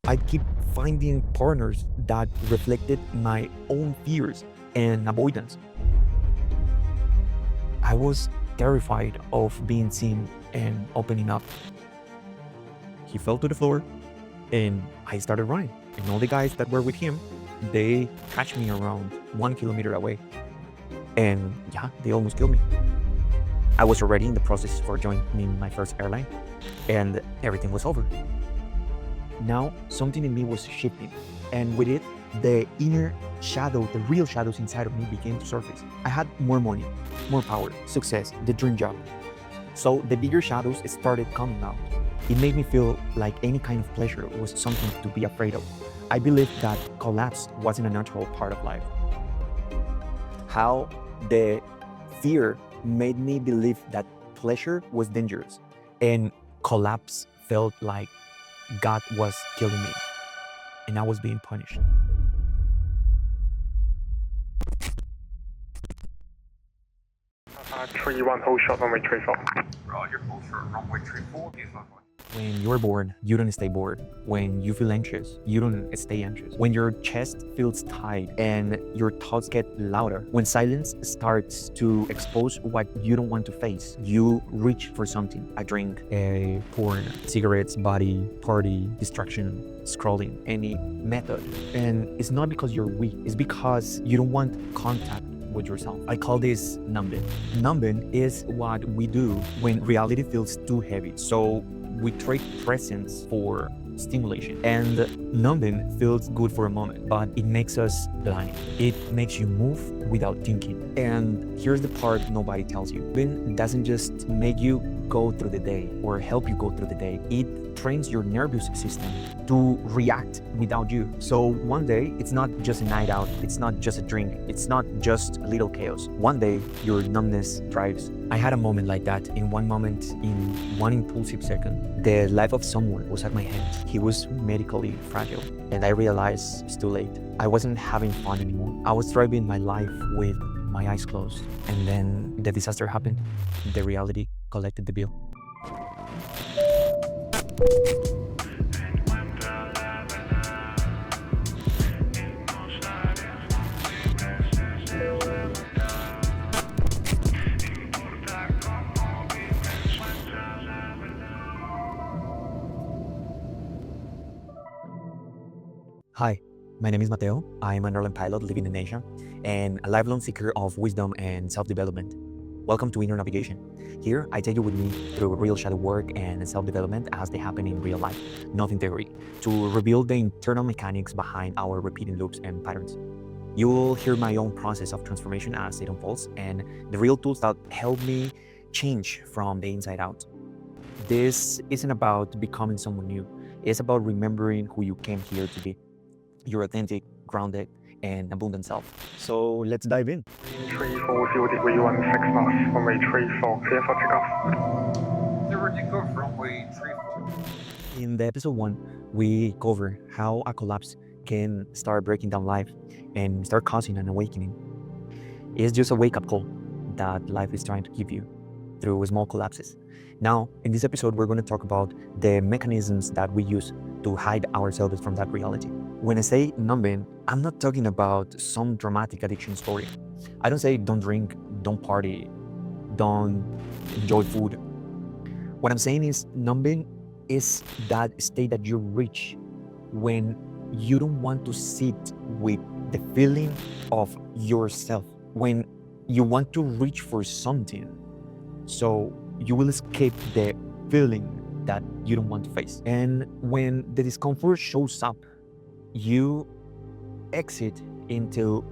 I keep finding partners that reflected my own fears and avoidance. I was terrified of being seen and opening up. He fell to the floor and I started running. And all the guys that were with him, they catch me around 1 kilometer away. And yeah, they almost killed me. I was already in the process for joining my first airline and everything was over. Now, something in me was shifting, and with it, the inner shadow, the real shadows inside of me began to surface. I had more money, more power, success, the dream job. So the bigger shadows started coming out. It made me feel like any kind of pleasure was something to be afraid of. I believed that collapse wasn't a natural part of life. How the fear made me believe that pleasure was dangerous and collapse felt like God was killing me and I was being punished. 3-1 hold shot runway 34. Roger, hold short, runway 34, beautiful. When you're bored, you don't stay bored. When you feel anxious, you don't stay anxious. When your chest feels tight and your thoughts get louder, when silence starts to expose what you don't want to face, you reach for something. A drink, a porn, cigarettes, body, party, distraction, scrolling, any method. And it's not because you're weak, it's because you don't want contact with yourself. I call this numbing. Numbing is what we do when reality feels too heavy. So we trade presence for stimulation. And numbing feels good for a moment, but it makes us blind. It makes you move without thinking. And here's the part nobody tells you. Numbing doesn't just make you go through the day or help you go through the day. It trains your nervous system to react without you. So one day, it's not just a night out, it's not just a drink, it's not just a little chaos. One day, your numbness thrives. I had a moment like that. In one moment, in one impulsive second, the life of someone was at my hands. He was medically fragile, and I realized it's too late. I wasn't having fun anymore. I was thriving my life with my eyes closed. And then the disaster happened. The reality collected the bill. Hi, my name is Mateo. I'm an airline pilot living in Asia and a lifelong seeker of wisdom and self-development. Welcome to Inner Navigation. Here, I take you with me through real shadow work and self-development as they happen in real life, not in theory, to reveal the internal mechanics behind our repeating loops and patterns. You will hear my own process of transformation as it unfolds and the real tools that help me change from the inside out. This isn't about becoming someone new. It's about remembering who you came here to be. Your authentic, grounded, and abundant self. So let's dive in. 34 0 degree 16 knots, runway 34, clear for takeoff. Clear takeoff, runway 34. In the episode 1, we cover how a collapse can start breaking down life and start causing an awakening. It's just a wake-up call that life is trying to give you through small collapses. Now, in this episode, we're going to talk about the mechanisms that we use to hide ourselves from that reality. When I say numbing, I'm not talking about some dramatic addiction story. I don't say don't drink, don't party, don't enjoy food. What I'm saying is numbing is that state that you reach when you don't want to sit with the feeling of yourself, when you want to reach for something. So you will escape the feeling that you don't want to face. And when the discomfort shows up, you exit into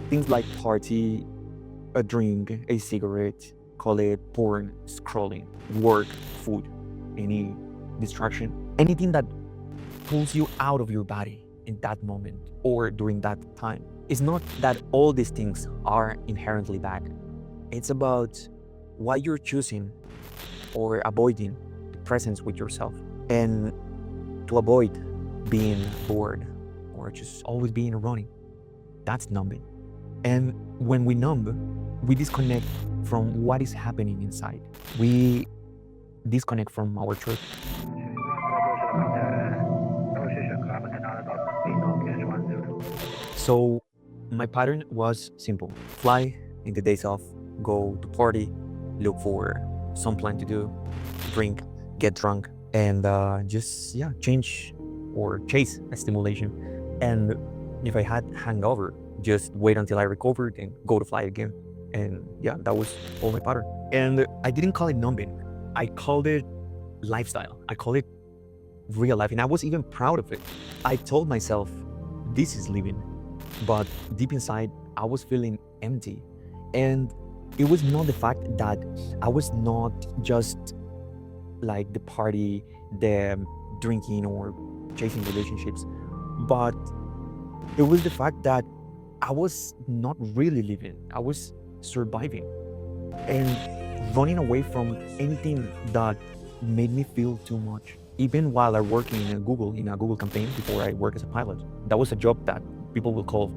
things like party, a drink, a cigarette, call it porn, scrolling, work, food, any distraction, anything that pulls you out of your body in that moment or during that time. It's not that all these things are inherently bad. It's about what you're choosing or avoiding the presence with yourself. And to avoid being bored or just always being running, that's numbing. And when we numb, we disconnect from what is happening inside. We disconnect from our truth. So my pattern was simple: fly in the days off, go to party, look for some plan to do, drink, get drunk, and just change or chase a stimulation. And if I had hangover, just wait until I recovered and go to fly again. And yeah, that was all my pattern. And I didn't call it numbing. I called it lifestyle. I call it real life. And I was even proud of it. I told myself, this is living. But deep inside, I was feeling empty. And it was not the fact that I was not just like the party, the drinking or chasing relationships, but it was the fact that I was not really living. I was surviving and running away from anything that made me feel too much. Even while I worked in a Google campaign before I worked as a pilot, that was a job that people will call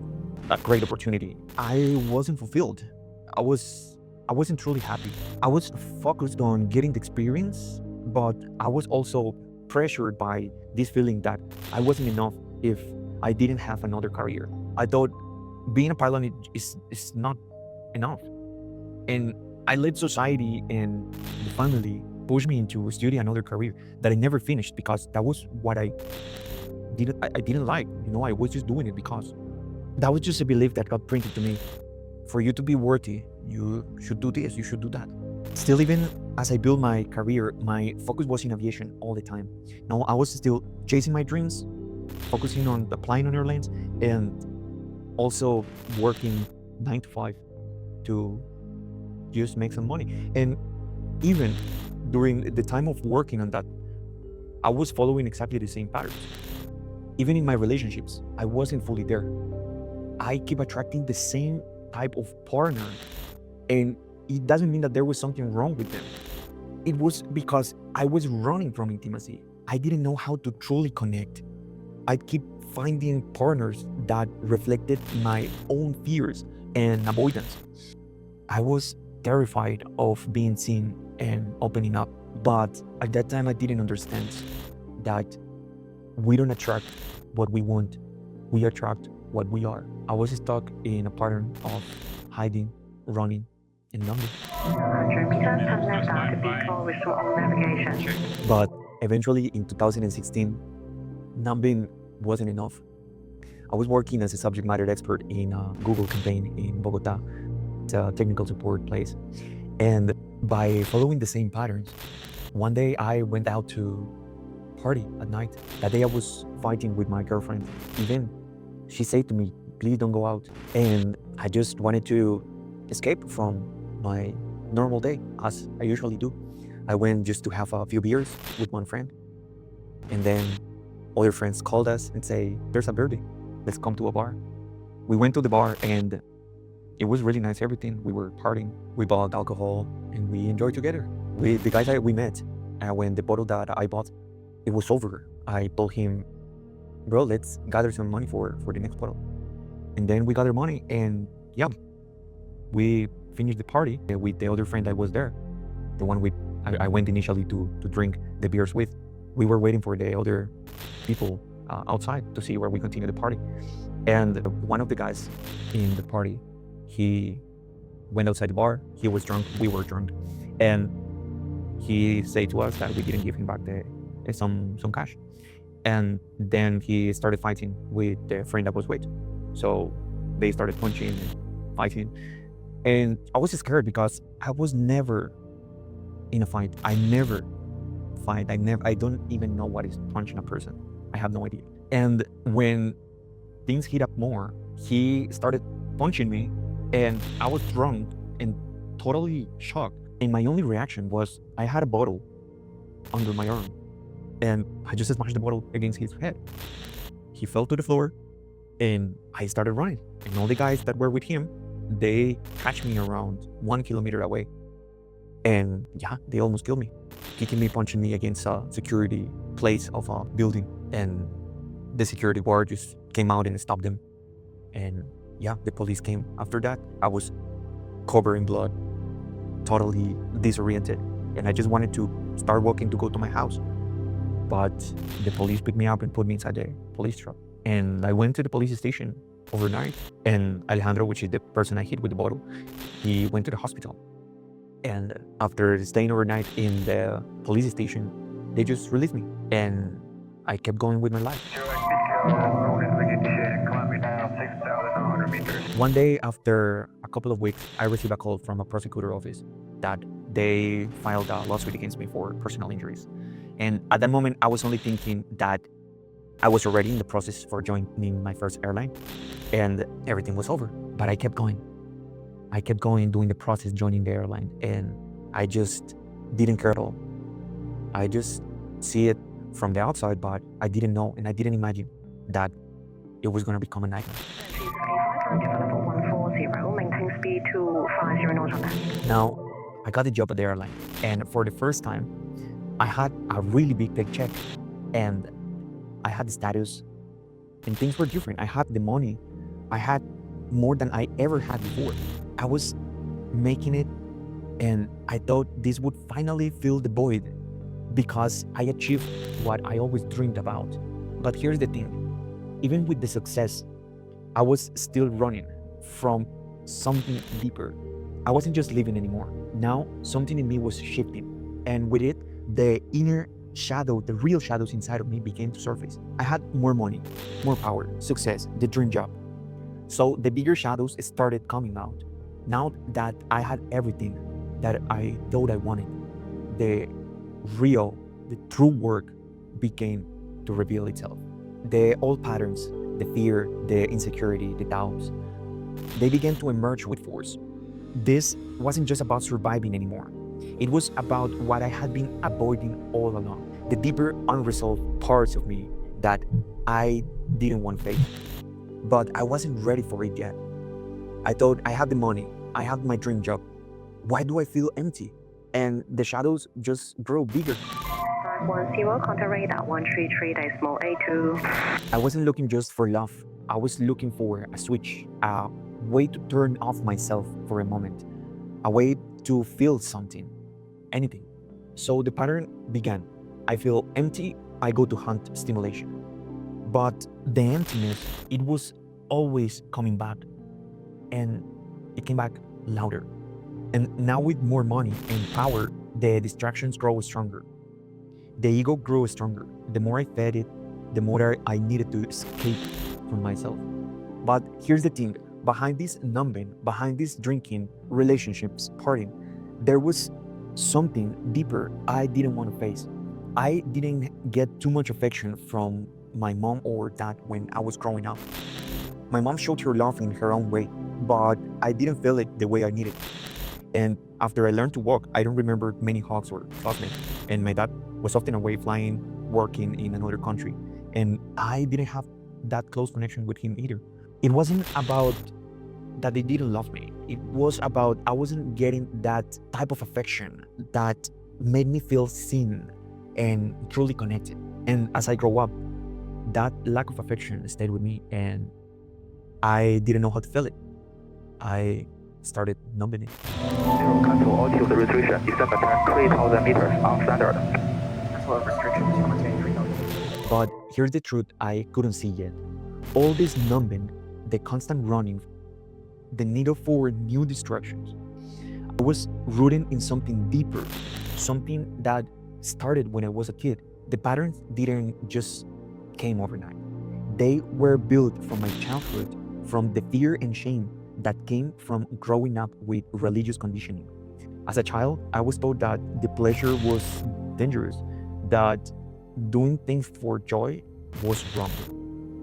a great opportunity. I wasn't fulfilled. I wasn't truly happy. I was focused on getting the experience, but I was also pressured by this feeling that I wasn't enough if I didn't have another career. I thought being a pilot is not enough. And I let society and the family push me into study another career that I never finished because that was what I didn't like. I was just doing it because that was just a belief that got printed to me. For you to be worthy, you should do this, you should do that. Still, even as I built my career, my focus was in aviation all the time. No, I was still chasing my dreams, focusing on applying on airlines, and also working 9 to 5 to just make some money. And even during the time of working on that, I was following exactly the same patterns. Even in my relationships, I wasn't fully there. I keep attracting the same type of partner, and it doesn't mean that there was something wrong with them. It was because I was running from intimacy. I didn't know how to truly connect. I'd keep finding partners that reflected my own fears and avoidance. I was terrified of being seen and opening up, but at that time I didn't understand that we don't attract what we want, we attract what we are. I was stuck in a pattern of hiding, running, and numbing. Return turn left out to B4 with all navigation. But eventually in 2016, numbing wasn't enough. I was working as a subject matter expert in a Google campaign in Bogota. It's a technical support place. And by following the same patterns, one day I went out to party at night. That day I was fighting with my girlfriend. Even she said to me, please don't go out. And I just wanted to escape from my normal day, as I usually do. I went just to have a few beers with one friend. And then other friends called us and say, there's a birthday, let's come to a bar. We went to the bar and it was really nice, everything. We were partying, we bought alcohol and we enjoyed together. The guys that we met, when the bottle that I bought, it was over. I told him, bro, let's gather some money for the next bottle. And then we gathered money and we finished the party with the other friend that was there. The one I went initially to drink the beers with. We were waiting for the other people outside to see where we continue the party. And one of the guys in the party, he went outside the bar. He was drunk, we were drunk. And he said to us that we didn't give him back some cash. And then he started fighting with the friend that was with. So they started punching and fighting. And I was scared because I was never in a fight. I never fight. I don't even know what is punching a person. I have no idea. And when things heat up more, he started punching me and I was drunk and totally shocked. And my only reaction was I had a bottle under my arm and I just smashed the bottle against his head. He fell to the floor and I started running. And all the guys that were with him, they catch me around 1 kilometer away. And they almost killed me, kicking me, punching me against a security place of a building. And the security guard just came out and stopped them. And the police came after that. I was covered in blood, totally disoriented. And I just wanted to start walking to go to my house. But the police picked me up and put me inside the police truck. And I went to the police station overnight, and Alejandro, which is the person I hit with the bottle, he went to the hospital. And after staying overnight in the police station, they just released me, and I kept going with my life. One day, after a couple of weeks, I received a call from a prosecutor office that they filed a lawsuit against me for personal injuries. And at that moment, I was only thinking that I was already in the process for joining my first airline, and everything was over. But I kept going. I kept going, doing the process, joining the airline, and I just didn't care at all. I just see it from the outside, but I didn't know and I didn't imagine that it was going to become a nightmare. Developer 140, maintain speed to 50 knots on that. Now, I got the job at the airline, and for the first time, I had a really big paycheck, and I had the status, and things were different. I had the money. I had more than I ever had before. I was making it, and I thought this would finally fill the void because I achieved what I always dreamed about. But here's the thing, even with the success, I was still running from something deeper. I wasn't just living anymore. Now, something in me was shifting, and with it, the inner shadow, the real shadows inside of me began to surface. I had more money, more power, success, the dream job. So the bigger shadows started coming out. Now that I had everything that I thought I wanted, the real, the true work began to reveal itself. The old patterns, the fear, the insecurity, the doubts, they began to emerge with force. This wasn't just about surviving anymore. It was about what I had been avoiding all along, the deeper unresolved parts of me that I didn't want to face. But I wasn't ready for it yet. I thought I had the money, I had my dream job. Why do I feel empty? And the shadows just grow bigger. 510, contact radar 133.82. I wasn't looking just for love. I was looking for a switch, a way to turn off myself for a moment, a way to feel something, anything. So the pattern began. I feel empty, I go to hunt stimulation. But the emptiness, it was always coming back, and it came back louder. And now with more money and power, the distractions grow stronger. The ego grew stronger. The more I fed it, the more I needed to escape from myself. But here's the thing, behind this numbing, behind this drinking, relationships, partying, there was something deeper I didn't want to face. I didn't get too much affection from my mom or dad when I was growing up. My mom showed her love in her own way, but I didn't feel it the way I needed. And after I learned to walk, I don't remember many hugs or closeness. And my dad was often away flying, working in another country. And I didn't have that close connection with him either. It wasn't about that they didn't love me. It was about I wasn't getting that type of affection that made me feel seen and truly connected. And as I grow up, that lack of affection stayed with me, and I didn't know how to feel it. I started numbing it. Zero cancel altitude restriction except at 3,000 meters on standard. Cancel restrictions, you maintain 3,000. But here's the truth I couldn't see yet. All this numbing, the constant running, the need for new distractions, I was rooting in something deeper, something that started when I was a kid. The patterns didn't just came overnight. They were built from my childhood, from the fear and shame that came from growing up with religious conditioning. As a child, I was told that the pleasure was dangerous, that doing things for joy was wrong.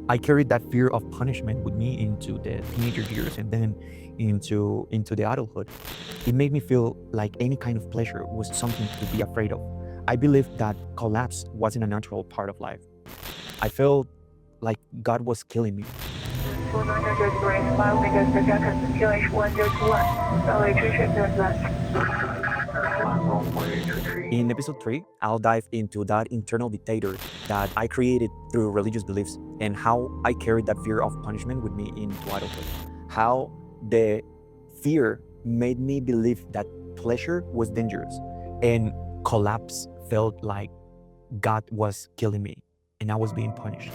I carried that fear of punishment with me into the teenager years and then into the adulthood. It made me feel like any kind of pleasure was something to be afraid of. I believed that collapse wasn't a natural part of life. I felt like God was killing me. 900 degrees, 5 meters per second, QH 1021, runway 33 left. Runway 33. In episode 3, I'll dive into that internal dictator that I created through religious beliefs and how I carried that fear of punishment with me into adulthood. How the fear made me believe that pleasure was dangerous and collapse felt like God was killing me and I was being punished.